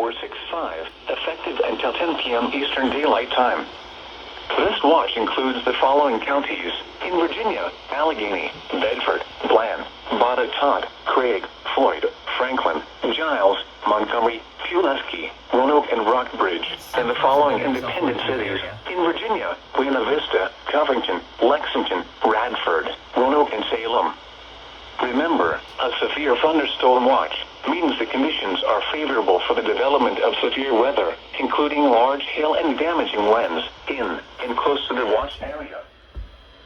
465, effective until 10 p.m. Eastern Daylight Time. This watch includes the following counties: in Virginia: Allegheny, Bedford, Bland, Botetourt, Craig, Floyd, Franklin, Giles, Montgomery, Pulaski, Roanoke, and Rockbridge, and the following independent cities: in Virginia: Buena Vista, Covington, Lexington, Radford, Roanoke, and Salem. Remember, a severe thunderstorm watch means the conditions are favorable for the development of severe weather, including large hail and damaging winds, in and close to the watch area.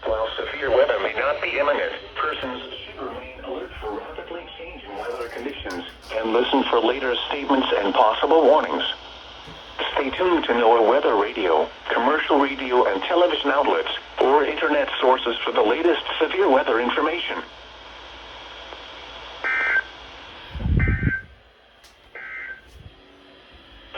While severe weather may not be imminent, persons should remain alert for rapidly changing weather conditions and listen for later statements and possible warnings. Stay tuned to NOAA weather radio, commercial radio and television outlets, or internet sources for the latest severe weather information.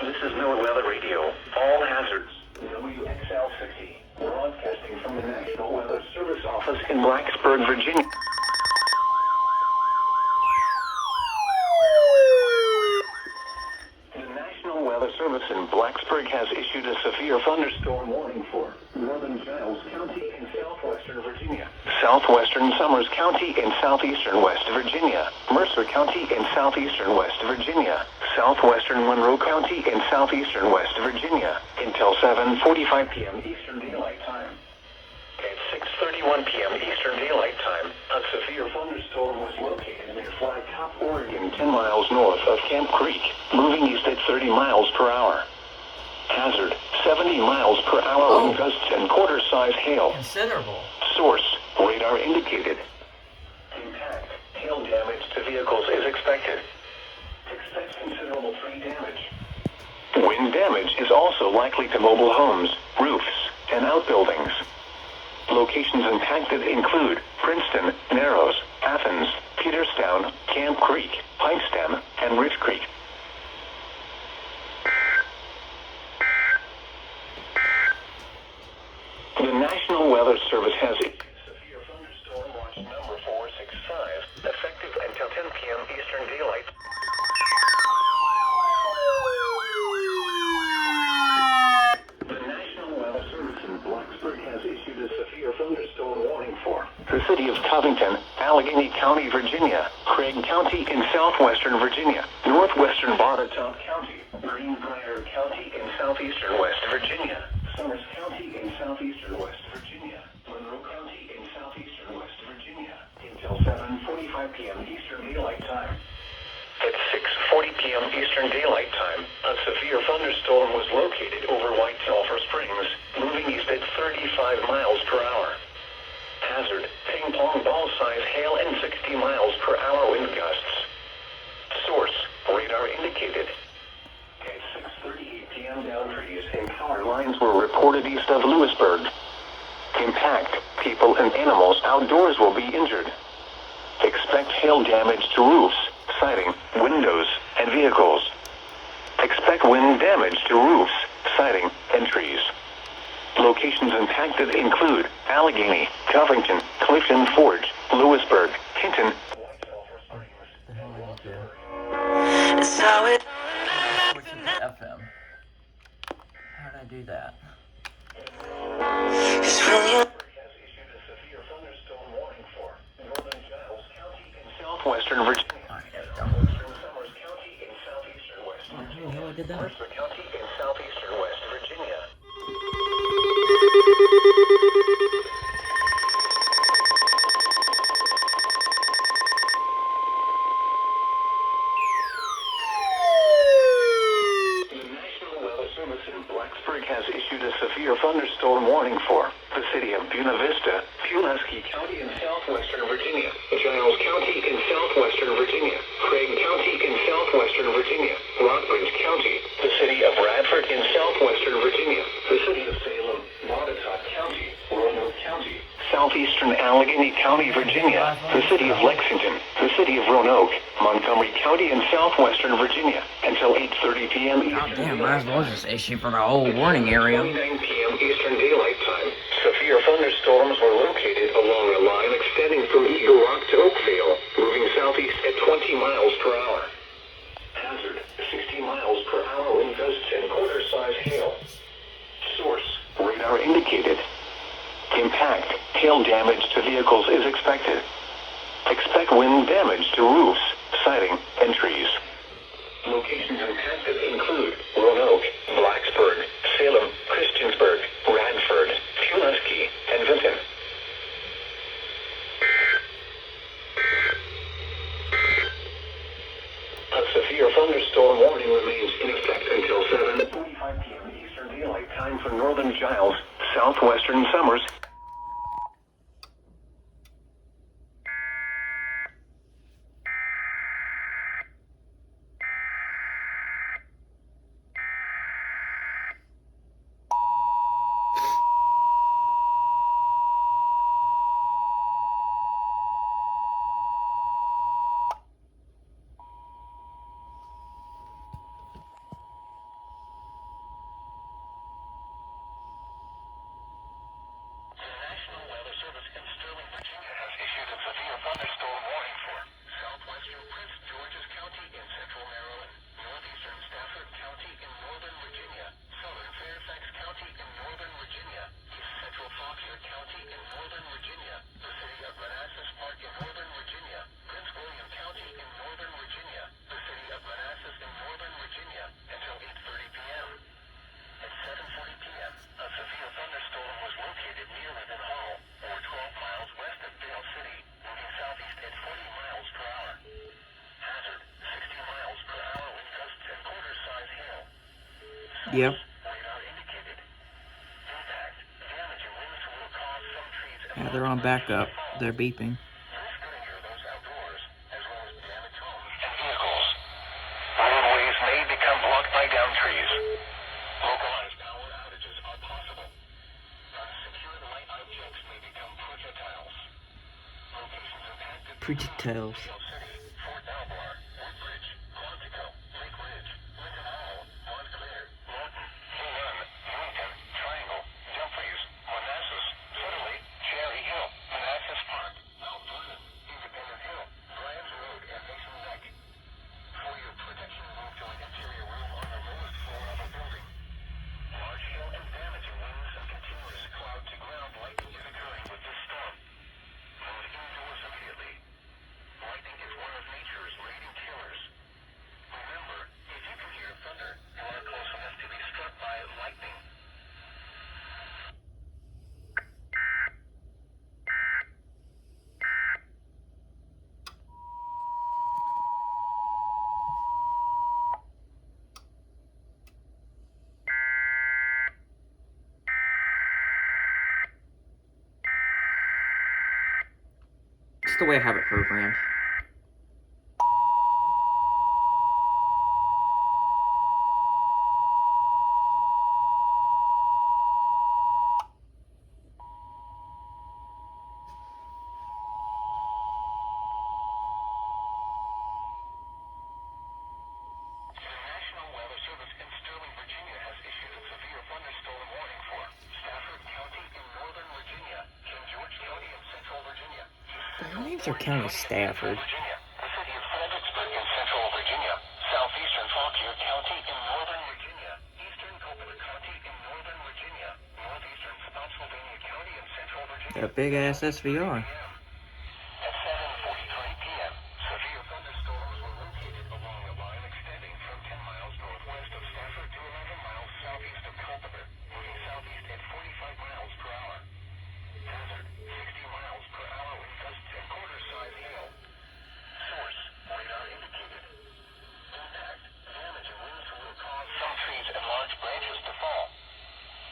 This is NOAA Weather Radio. All hazards. WXL-60. Broadcasting from the National Weather Service office in Blacksburg, Virginia. The National Weather Service in Blacksburg has issued a severe thunderstorm warning for northern Giles County in southwestern Virginia, southwestern Summers County in southeastern West Virginia, Mercer County in southeastern West Virginia, southwestern Monroe County in southeastern West Virginia, until 7:45 p.m. Eastern Daylight Time. At 6:31 p.m. Eastern Daylight Time, a severe thunderstorm was located near Flag Top, Oregon, 10 miles north of Camp Creek, moving east at 30 miles per hour. Hazard: 70 miles per hour wind gusts and quarter-size hail. Considerable. Source: radar indicated. Impact: hail damage to vehicles is expected. Expect considerable tree damage. Wind damage is also likely to mobile homes, roofs, and outbuildings. Locations impacted include Princeton, Narrows, Athens, Peterstown, Camp Creek, Pikestem, and Rich Creek. The National Weather Service has issued severe thunderstorm watch number 465, effective until 10 p.m. Eastern Daylight. The National Weather Service in Blacksburg has issued a severe thunderstorm warning for the city of Covington, Allegheny County, Virginia, Craig County in southwestern Virginia, northwestern Botetourt County, Greenbrier County in southeastern West Virginia, Summers County in southeastern West Virginia, Monroe County in southeastern West Virginia, until 7:45 p.m. Eastern Daylight Time. At 6:40 p.m. Eastern Daylight Time, a severe thunderstorm was located over White Sulphur Springs, moving east at 35 miles per hour. Hazard: ping-pong ball-size hail and 60 miles per hour wind gusts. Source: radar indicated. At 6:38 p.m. downed trees and power lines were reported east of Lewisburg. Impact: people and animals outdoors will be injured. Expect hail damage to roofs, siding, windows, and vehicles. Expect wind damage to roofs, siding, and trees. Locations impacted include Allegheny, Covington, Clifton Forge, Lewisburg, Hinton. It's how it. Switch it to FM. How did I do that? It's really Southwestern Virginia. Summers County in southeastern West Virginia. How I did that? Mercer County in southeastern West Virginia. The National Weather Service in Blacksburg has issued a severe thunderstorm warning for the city of Buena Vista, Pulaski County in southwestern Virginia, Giles County in southwestern Virginia, Craig County in southwestern Virginia, Rockbridge County, the city of Radford in southwestern Virginia, the city of Salem, Botetourt County, Roanoke County, southeastern Allegheny County, Virginia, the city of Lexington, the city of Roanoke, Montgomery County in southwestern Virginia, until 8:30 p.m. God damn, might as well just issue for the whole warning area. 9 p.m. Eastern Daylight Time. Severe thunderstorms were located along a line extending from Eagle Rock to Oakville, moving southeast at 20 miles per hour. Hazard: 60 miles per hour in gusts and quarter-size hail. Source, radar indicated. Impact, hail damage to vehicles is expected. Expect wind damage to roofs, siding, and trees. Locations impacted include Roanoke, Blacksburg, Salem, Christiansburg, Radford, Pulaski, and Vinton. A severe thunderstorm warning remains in effect until 7:45 p.m. Eastern Daylight Time for Northern Giles, southwestern Summers, Yep. Yeah, they're on backup. They're beeping. roadways may become blocked by downed trees. Localized power outages are possible. Unsecured light objects may become projectiles. Locations impacted. Projectiles. Fort Belvoir, Woodbridge, Quantico, Lake Ridge, Lincoln Hall, Montclair, Lawton, Huron, Newington, Triangle, Dumfries, Manassas, Sutterley, Cherry Hill, Manassas Park, Mount Vernon, Independent Hill, Bryans Road, and Mason Neck. For your protection, move to an interior room on the lowest floor of a building. Large hail and damaging winds and continuous cloud-to-ground lightning is occurring with this storm. Move indoors immediately. Lightning is one of nature's leading killers. Remember, if you can hear thunder, you are close enough to be struck by lightning. It's the way I have it programmed. National Weather Service in Sterling, Virginia has issued a severe thunderstorm warning for Stafford County in northern Virginia, King George County in central Virginia, Their names are County Stafford. Virginia, the city of Fredericksburg in central Virginia, southeastern Fauquier County in northern Virginia, eastern Copeland County in northern Virginia, northeastern Spotsylvania County in central Virginia. That big ass SVR. At 7:43 p.m., severe thunderstorms were located along a line extending from 10 miles northwest of Stafford to 11 miles southeast of Culpeper, moving southeast at 45 miles per hour. Hazard, 60 miles per hour with gusts and quarter-size hail. Source, radar indicated. Impact, damage and winds will cause some trees and large branches to fall.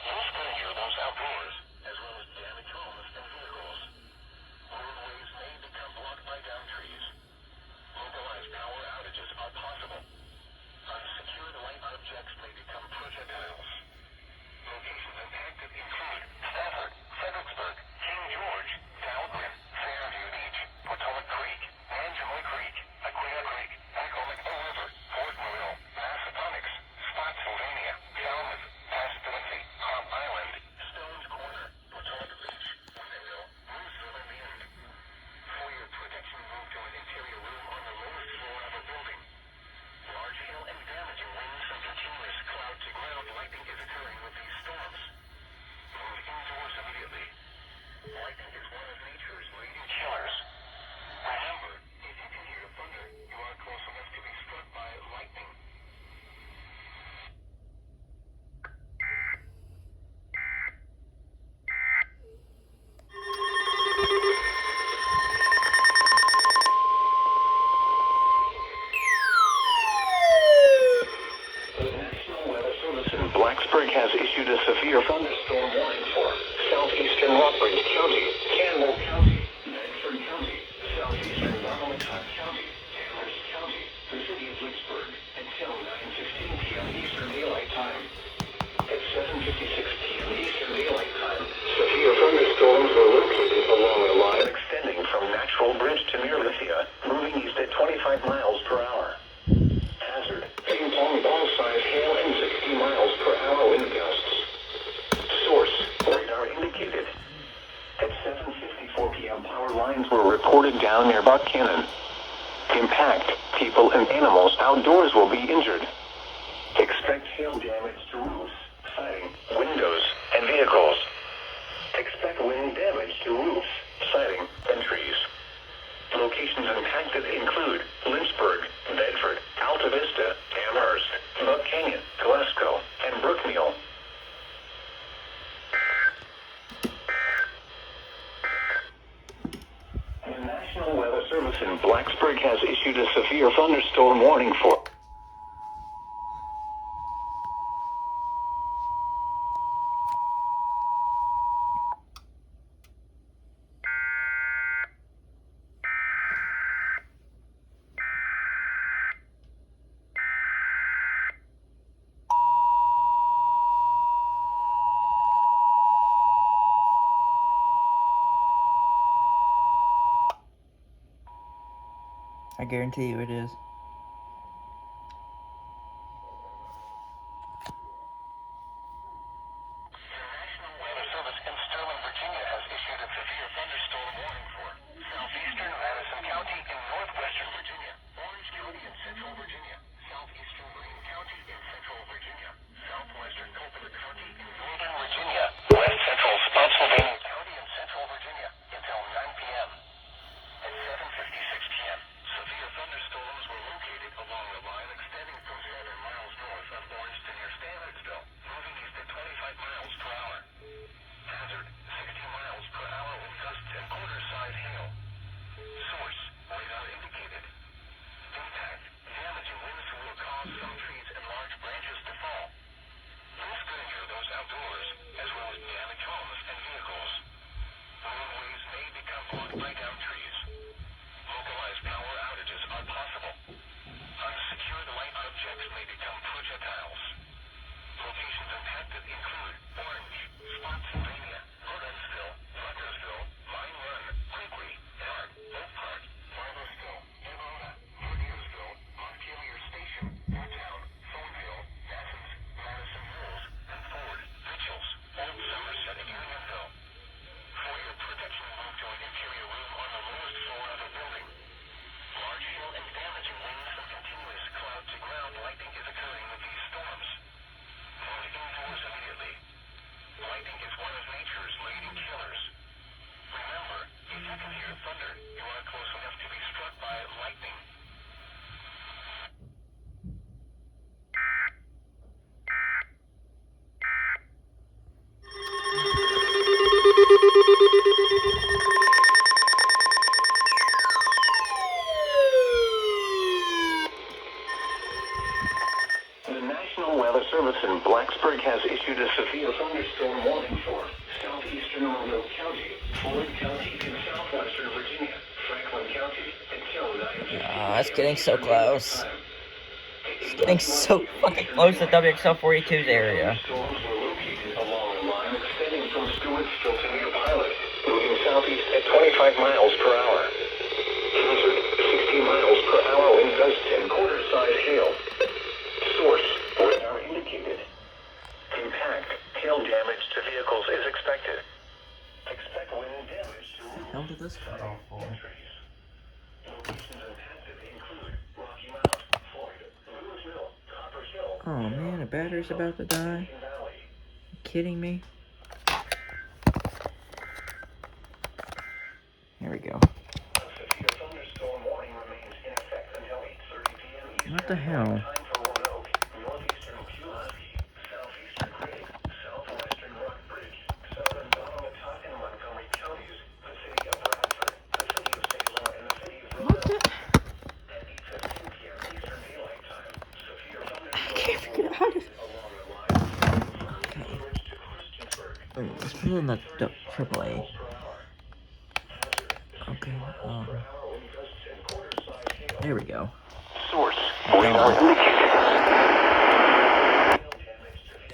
This could injure those outdoors, as well as damage homes and vehicles. Service in Blacksburg has issued a severe thunderstorm warning for southeastern Rockbridge County, Campbell County, Bedford County, southeastern Wampanoag County, Amherst County, the city of Vicksburg, until 9:15 p.m. Eastern Daylight Time. At 7:56 p.m. Eastern Daylight Time, severe thunderstorms were located along a line extending from Natural Bridge to near Lithia, moving east at 25 miles per hour. Hazard, ping-pong ball-sized hail and 60 miles per hour wind gusts. Source, radar indicated. At 7:54 p.m., power lines were reported down near Buckhannon. Impact, people and animals outdoors will be injured. Expect hail damage to roofs, siding, windows, and vehicles. Expect wind damage to roofs, siding, and trees. Locations impacted include Lynchburg, Bedford, Alta Vista, Amherst, Buck Canyon, Glasgow, and Brookmeal. The National Weather Service in Blacksburg has issued a severe thunderstorm warning for I guarantee you it is. National Weather Service in Sterling, Virginia has issued a severe thunderstorm warning for southeastern Madison County in northwestern Virginia, Orange County in central Virginia, southeastern Greene County in central Virginia, southwestern Copeland County in northern Virginia, west central Spotsylvania County in central Virginia until 9 p.m. At 7:56 p.m., severe thunderstorms were located along a line extending from 7 miles north of Orange to near Stanhardsville, moving east at 25 miles per hour. Hazard, 60 miles per hour wind gusts and quarter-size hail. Source, radar indicated. Impact, damaging winds will cause some trees and large branches to fall. This could injure those outdoors, as well as damage homes and vehicles. Roadways may become blocked by downed trees. Localized power outages are possible. Unsecured light objects may become projectiles. Locations impacted include Orange, Spotsylvania, Lawrenceville, Rutgersville, Mine Run, Quigley, Hart, Oak Park, Marlesville, Verona, Verniersville, Montpelier Station, Newtown, Thornville, Athens, Madison Hills, and Ford, Mitchells, Old Somerset, and Unionville. For your protection, move to an interior room on the lowest floor of a building. Large hail and damaging winds from continuous cloud-to-ground lightning is occurring with these storms. Move indoors immediately. Lightning is one of nature's leading killers. Remember, if you can hear thunder, you are close enough to be struck by lightning. The National Weather Service in Blacksburg has issued a severe thunderstorm warning for southeastern Monroe County, Floyd County, and southwestern Virginia, Franklin County, until 9:15 Ah, it's getting so close. It's getting so fucking close to WXL 42's area. Storms were located along a line extending from Stewartsville to near Pilot, moving southeast at 25 miles per hour. Hazard, 60 miles per hour wind gusts and quarter-size hail. Source, radar indicated. Impact, hail damage to vehicles is expected. Expect wind damage to roofs. How did this cut off for? Trees. Locations impacted include Rocky Mount, Floyd, Louisville, Copper Hill, Oh man, the battery's about to die. Valley. You kidding me? Here we go. A severe thunderstorm warning remains in effect until 8:30 p.m. Eastern What the hell? Time for Roanoke, northeastern Pulaski, southeastern Craig, southwestern Rockbridge, southern Wampanoag and Montgomery counties, the city of Bradford, the city of Salem, and the city of What the? At 8:15 p.m. Eastern Daylight Time, severe I can't figure out how to. along the line in the AAA. Okay, there we go. Source. Radar indicated.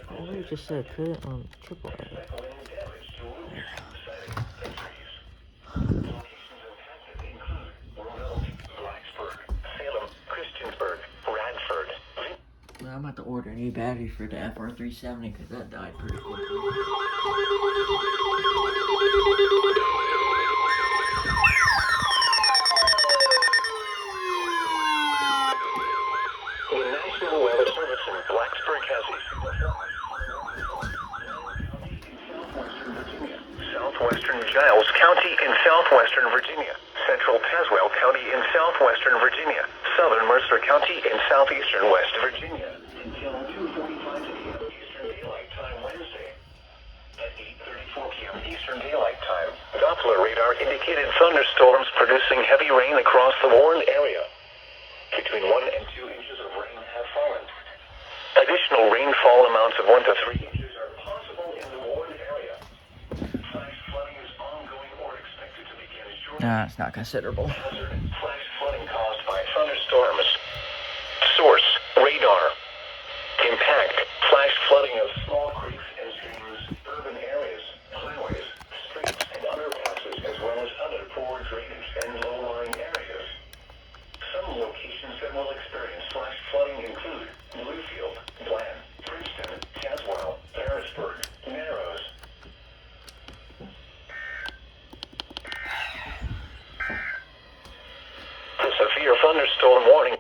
I literally just said put it on AAA. Well, I'm about to order a new battery for the FR370 because that died pretty quickly. The National Weather Service in Blacksburg has southwestern Giles County in southwestern Virginia, central Tazewell County in southwestern Virginia, southern Mercer County in southeastern West Virginia, until 2:45 p.m. Eastern Daylight Time Wednesday. At 8:34 p.m. Eastern Daylight Time, Doppler radar indicated thunderstorms producing heavy rain across the warned area. Between 1 and 2 inches of rain have fallen. Additional rainfall amounts of 1 to 3 inches are possible in the warned area. Flash flooding is ongoing or expected to begin shortly. Nah, it's not considerable. Hazard: flash flooding caused by thunderstorms. Source: radar. Impact: flash flooding of small creeks and streams, urban areas, highways, streets, and underpasses, as well as other poor drainage and low-lying areas. Some locations that will experience flash flooding include Bluefield, Bland, Princeton, Tazewell, Harrisburg, Narrows. The severe thunderstorm warning.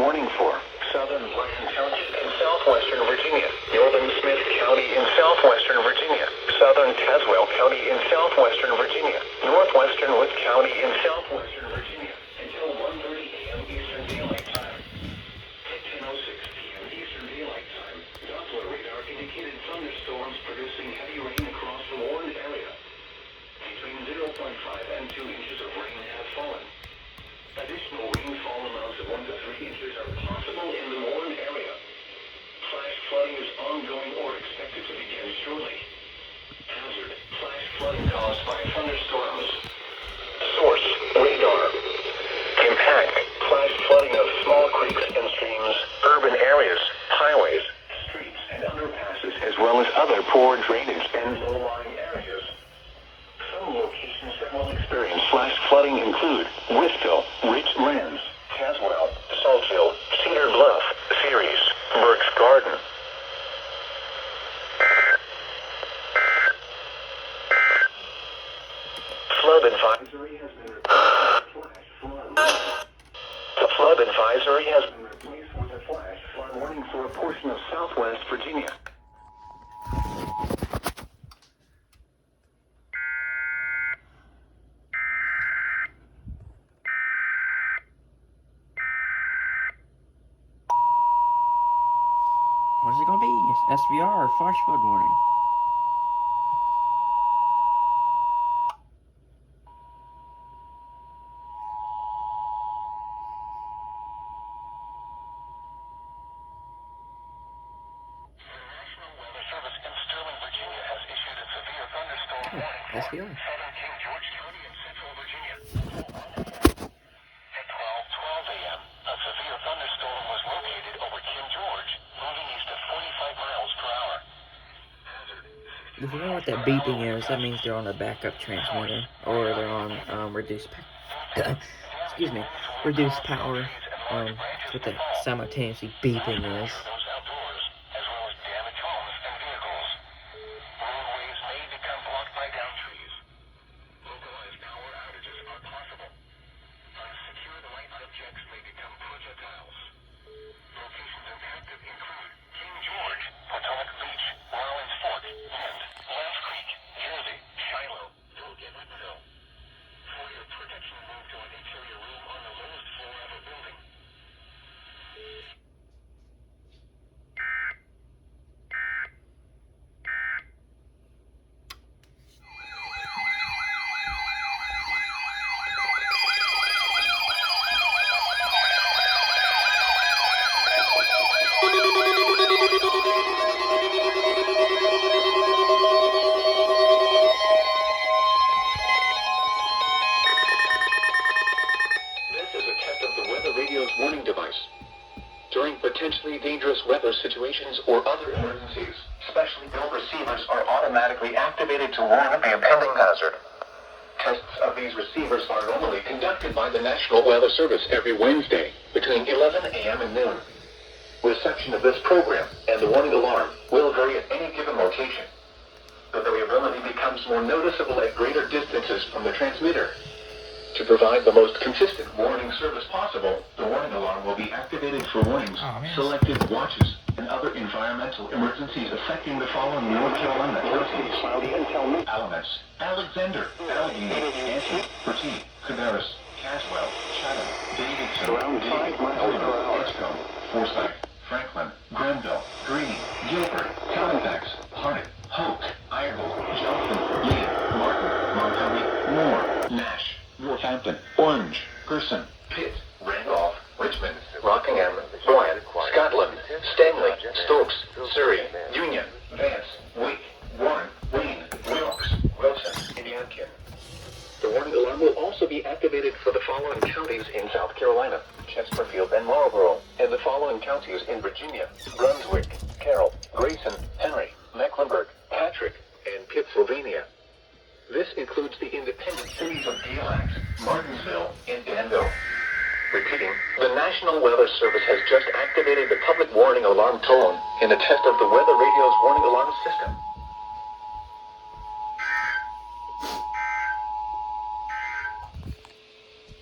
warning for southern Bland County in southwestern Virginia, northern Smith County in southwestern Virginia, southern Tazewell County in southwestern Virginia, northwestern Wood County in southwestern Virginia, until 1:30 a.m. Eastern Daylight Time. At 10:06 p.m. Eastern Daylight Time, Doppler radar indicated thunderstorms producing heavy rain across the warned area. Between 0.5 and 2 inches of rain have fallen. Additional rainfall amounts of 1 to 3 inches are possible in the warned area. Flash flooding is ongoing or expected to begin shortly. Hazard: flash flooding caused by thunderstorms. poor drainage and low-lying areas. Some locations that will experience flash flooding include Whistville, Rich Lands, Caswell, Saltville, Cedar Bluff, Ceres, Burke's Garden. Flood advisory has been replaced with a flash flood. The flood advisory has been replaced with a flash flood warning for a portion of southwest Virginia. What is it gonna be? It's SVR, flash flood warning. SVR. Southern King George County in central Virginia. At 12:12 a.m., a severe thunderstorm was located over King George, moving east at 45 miles per hour. If you know what that beeping is, that means they're on a backup transmitter, or they're on excuse me, reduced power. That's what that simultaneously beeping is. Those outdoors, as well as damaged homes and vehicles. Roadways may become blocked by downed trees. Localized power outages are possible. Unsecured light objects may become projectiles. Locations impacted include King George, Potomac Beach, Rollins Fork, and Lance Creek, Jersey, Shiloh, Gilliganville. For your protection, move to an interior room on the lowest floor of a building. This is a test of the weather radio's warning device. During potentially dangerous weather situations or other emergencies, specially built receivers are automatically activated to warn of the impending hazard. Tests of these receivers are normally conducted by the National Weather Service every Wednesday between 11 a.m. and noon. Reception of this program and the warning alarm will vary at any given location, but the variability becomes more noticeable at greater distances from the transmitter. To provide the most consistent warning service possible, the warning alarm will be activated for warnings, selected watches, and other environmental emergencies affecting the following North Carolina counties: Alamance, Alexander, Allegheny, Anson, Bertie, Cabarrus, Caswell, Chatham, Davidson, Eleanor, Edgecombe, Forsyth, Franklin, Grenville, Greene, Gilbert, Halifax, Harnett, Hoke, Iredell, Johnson, Lee, Martin, Montgomery, Moore, Nash, Northampton, Orange, Gerson, Pitt, Randolph, Richmond, Rockingham, Boyne, Scotland, Stanley, Stokes, Surrey, Union, Vance, Wake, Warren, Wayne, Wilkes, Wilson, and Yadkin. The warning alarm will also be activated for the following counties in South Carolina: Chesterfield and Marlborough, and the following counties in Virginia: Brunswick, Carroll, Grayson, Henry, Mecklenburg, Patrick, and Pittsylvania. This includes the independent cities of Galax, Martinsville, and Danville. Repeating, the National Weather Service has just activated the public warning alarm tone in a test of the Weather Radio's warning alarm system.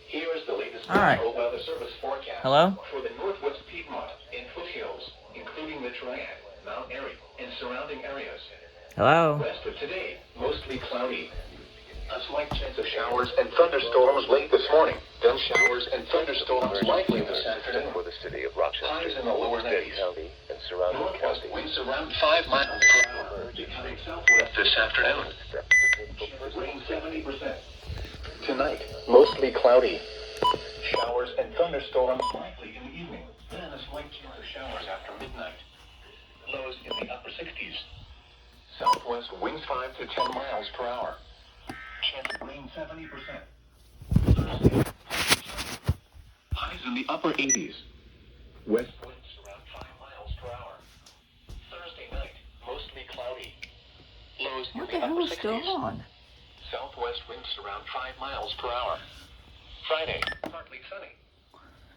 Here is the latest National Weather Service forecast for the Northwest Piedmont and foothills, including the Triad, Mount Airy, and surrounding areas. Hello? West of today, mostly cloudy. A slight chance of showers and thunderstorms late this morning. Then showers and thunderstorms likely this afternoon. For the city of Rochester, Highs in the lower 90s. County, and surrounding Northwest counties. winds around 5 miles per hour. Becoming southwest this afternoon. Rain 70%. Tonight, mostly cloudy. Showers and thunderstorms likely in the evening. Then a slight chance of showers after midnight. Lows in the upper 60s. Southwest winds 5 to 10 miles per hour. Chance of rain 70%. Thursday, highs in the upper 80s. West winds around 5 miles per hour. Thursday night, mostly cloudy. Lows in What the the hell upper is still 60s. on? Southwest winds around 5 miles per hour. Friday, partly sunny.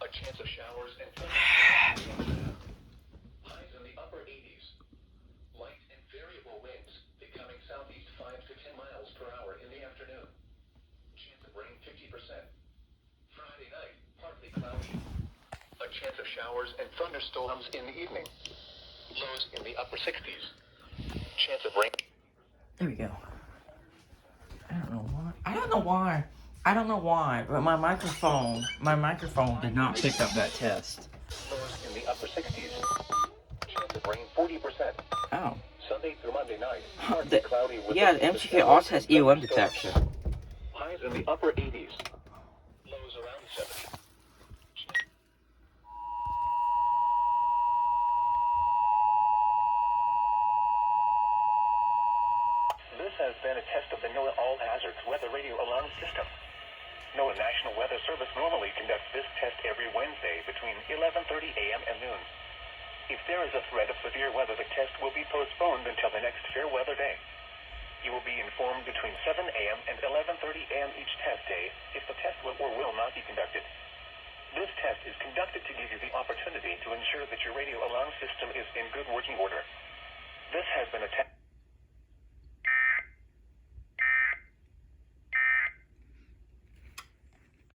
A chance of showers and thunderstorms. Highs in the upper 80s. Light and variable winds becoming southeast 5 to 10 miles per hour in the afternoon. Chance of rain 50%. Friday night, partly cloudy. A chance of showers and thunderstorms in the evening. Lows in the upper 60s. Chance of rain. There we go. I don't know why. I don't know why, but my microphone did not pick up that test. Lows in the upper 60s. Chance of rain 40%. Oh. Sunday through Monday night, partly cloudy with Yeah, a the chance of MCK showers also has and EOM thunderstorms. detection. Highs in the upper 80s. Lows around 70. This has been a test of the NOAA All Hazards Weather Radio Alarm System. NOAA National Weather Service normally conducts this test every Wednesday between 11:30 a.m. and noon. If there is a threat of severe weather, the test will be postponed until the next fair weather day. You will be informed between 7 a.m. and 11:30 a.m. each test day if the test will or will not be conducted. This test is conducted to give you the opportunity to ensure that your radio alarm system is in good working order. This has been a test.